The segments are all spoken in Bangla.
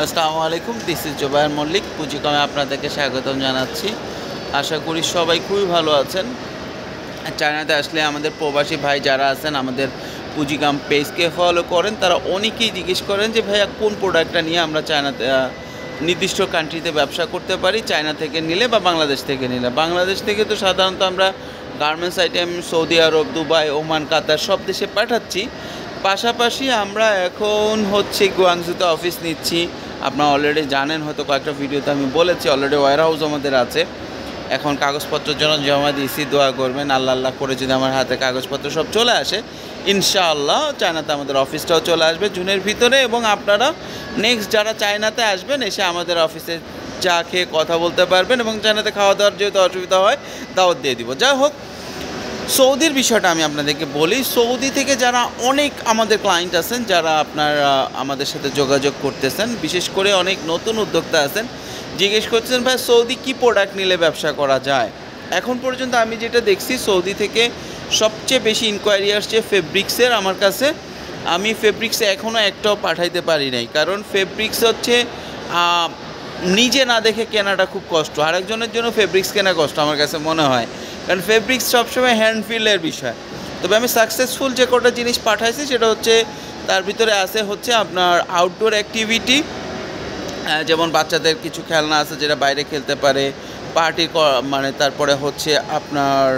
আসসালামু আলাইকুম, দিস ইজ জুবায়ের মল্লিক। পুঁজিকমে আপনাদেরকে স্বাগতম জানাচ্ছি। আশা করি সবাই খুবই ভালো আছেন। চায়নাতে আসলে আমাদের প্রবাসী ভাই যারা আছেন আমাদের পুঁজিকম পেজকে ফলো করেন, তারা অনেকেই জিজ্ঞেস করেন যে ভাইয়া কোন প্রোডাক্টটা নিয়ে আমরা চায়নাতে নির্দিষ্ট কান্ট্রিতে ব্যবসা করতে পারি, চায়না থেকে নিলে বা বাংলাদেশ থেকে নিলে। বাংলাদেশ থেকে তো সাধারণত আমরা গার্মেন্টস আইটেম সৌদি আরব, দুবাই, ওমান, কাতার সব দেশে পাঠাচ্ছি। পাশাপাশি আমরা এখন গুয়াংজুতে অফিস নিচ্ছি। আপনারা অলরেডি জানেন, হয়তো কয়েকটা ভিডিওতে আমি বলেছি, অলরেডি ওয়্যার হাউস আমাদের আছে। এখন কাগজপত্রের জন্য জমা দিয়েছি, দোয়া করবেন আল্লাহ করে যদি আমার হাতে কাগজপত্র সব চলে আসে, ইনশাআল্লাহ চায়নাতে আমাদের অফিসটাও চলে আসবে জুনের ভিতরে। এবং আপনারা নেক্সট যারা চায়নাতে আসবেন এসে আমাদের অফিসে চা খেয়ে কথা বলতে পারবেন, এবং চায়নাতে খাওয়া দাওয়ার যেহেতু অসুবিধা হয় দাওয়াত দিয়ে দিব। যাই হোক, সৌদির বিষয়টা আমি আপনাদেরকে বলি। সৌদি থেকে যারা অনেক আমাদের ক্লায়েন্ট আছেন, যারা আপনারা আমাদের সাথে যোগাযোগ করতেছেন, বিশেষ করে অনেক নতুন উদ্যোক্তা আছেন, জিজ্ঞেস করছেন ভাই সৌদি কী প্রোডাক্ট নিলে ব্যবসা করা যায়। এখন পর্যন্ত আমি যেটা দেখছি, সৌদি থেকে সবচেয়ে বেশি ইনকোয়ারি আসছে ফেব্রিক্সের আমার কাছে। আমি ফেব্রিক্সে এখনও একটাও পাঠাইতে পারি নাই, কারণ ফেব্রিক্স নিজে না দেখে কেনাটা খুব কষ্ট, আরেকজনের জন্য ফেব্রিক্স কেনা কষ্ট আমার কাছে মনে হয়, কারণ ফেব্রিক্স সবসময় হ্যান্ডফিলের বিষয়। তবে আমি সাকসেসফুল যে কটা জিনিস পাঠাইছি সেটা তার ভিতরে আছে আপনার আউটডোর অ্যাক্টিভিটি, যেমন বাচ্চাদের কিছু খেলনা আছে যেটা বাইরে খেলতে পারে, পার্টির তারপরে আপনার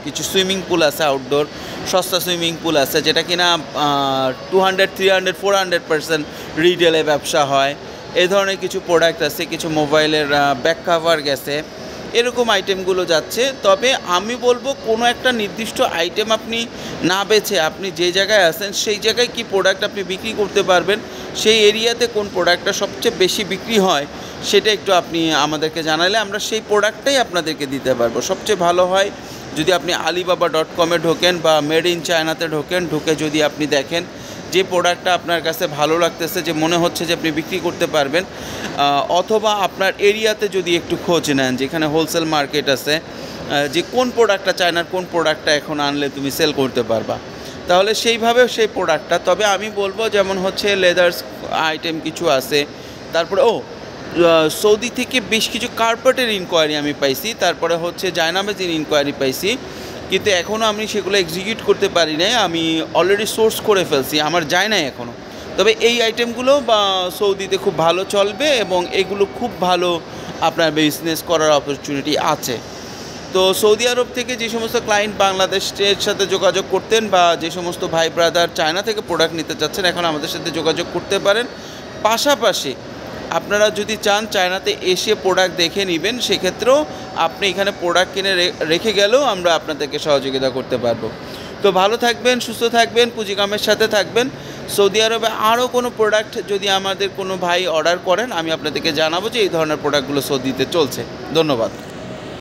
কিছু সুইমিং পুল আছে, আউটডোর সস্তা সুইমিং পুল আছে, যেটা কিনা 200, 300, 400% রিটেলে ব্যবসা হয়। এই ধরনের কিছু প্রোডাক্ট আছে, কিছু মোবাইলের ব্যাক কাভার গেছে, এরকম আইটেমগুলো যাচ্ছে। তবে আমি বলবো কোনো একটা নির্দিষ্ট আইটেম আপনি না বেছে আপনি যে জায়গায় আছেন সেই জায়গায় কি প্রোডাক্ট আপনি বিক্রি করতে পারবেন, সেই এরিয়াতে কোন প্রোডাক্টটা সবচেয়ে বেশি বিক্রি হয় সেটা একটু আপনি আমাদেরকে জানালে আমরা সেই প্রোডাক্টটাই আপনাদেরকে দিতে পারবো। সবচেয়ে ভালো হয় যদি আপনি alibaba.com-এ ঢোকেন বা মেড ইন চায়নাতে ঢুকে যদি আপনি দেখেন যে প্রোডাক্টটা আপনার কাছে ভালো লাগতেছে, যে মনে হচ্ছে যে আপনি বিক্রি করতে পারবেন, অথবা আপনার এরিয়াতে যদি একটু খোঁজ নেন যেখানে হোলসেল মার্কেট আছে, যে কোন প্রোডাক্টটা চায়নার কোন প্রোডাক্টটা এখন আনলে তুমি সেল করতে পারবা, তাহলে সেইভাবে সেই প্রোডাক্টটা। তবে আমি বলবো যেমন লেদার্স আইটেম কিছু আছে, তারপরে সৌদি থেকে বেশ কিছু কার্পেটের ইনকোয়ারি আমি পাইছি, তারপরে জায়নামাজের ইনকোয়ারি পাইছি, কিন্তু এখনও আমি সেগুলো এক্সিকিউট করতে পারি নাই। আমি অলরেডি সোর্স করে ফেলছি, আমার যায় নাই এখনও। তবে এই আইটেমগুলো সৌদিতে খুব ভালো চলবে এবং এগুলো খুব ভালো আপনার বিজনেস করার অপরচুনিটি আছে। তো সৌদি আরব থেকে যে সমস্ত ক্লায়েন্ট বাংলাদেশের সাথে যোগাযোগ করতেন বা যে সমস্ত ভাই ব্রাদার চায়না থেকে প্রোডাক্ট নিতে চাচ্ছেন, এখন আমাদের সাথে যোগাযোগ করতে পারেন। পাশাপাশি আপনারা যদি চান চায়নাতে এসে প্রোডাক্ট দেখে নেবেন, সেক্ষেত্রেও আপনি এখানে প্রোডাক্ট কিনে রেখে গেলেও আমরা আপনাদেরকে সহযোগিতা করতে পারবো। তো ভালো থাকবেন, সুস্থ থাকবেন, পুঁজিকমের সাথে থাকবেন। সৌদি আরবে আরও কোনো প্রোডাক্ট যদি আমাদের কোনো ভাই অর্ডার করেন, আমি আপনাদেরকে জানাবো যে এই ধরনের প্রোডাক্টগুলো সৌদিতে চলছে। ধন্যবাদ।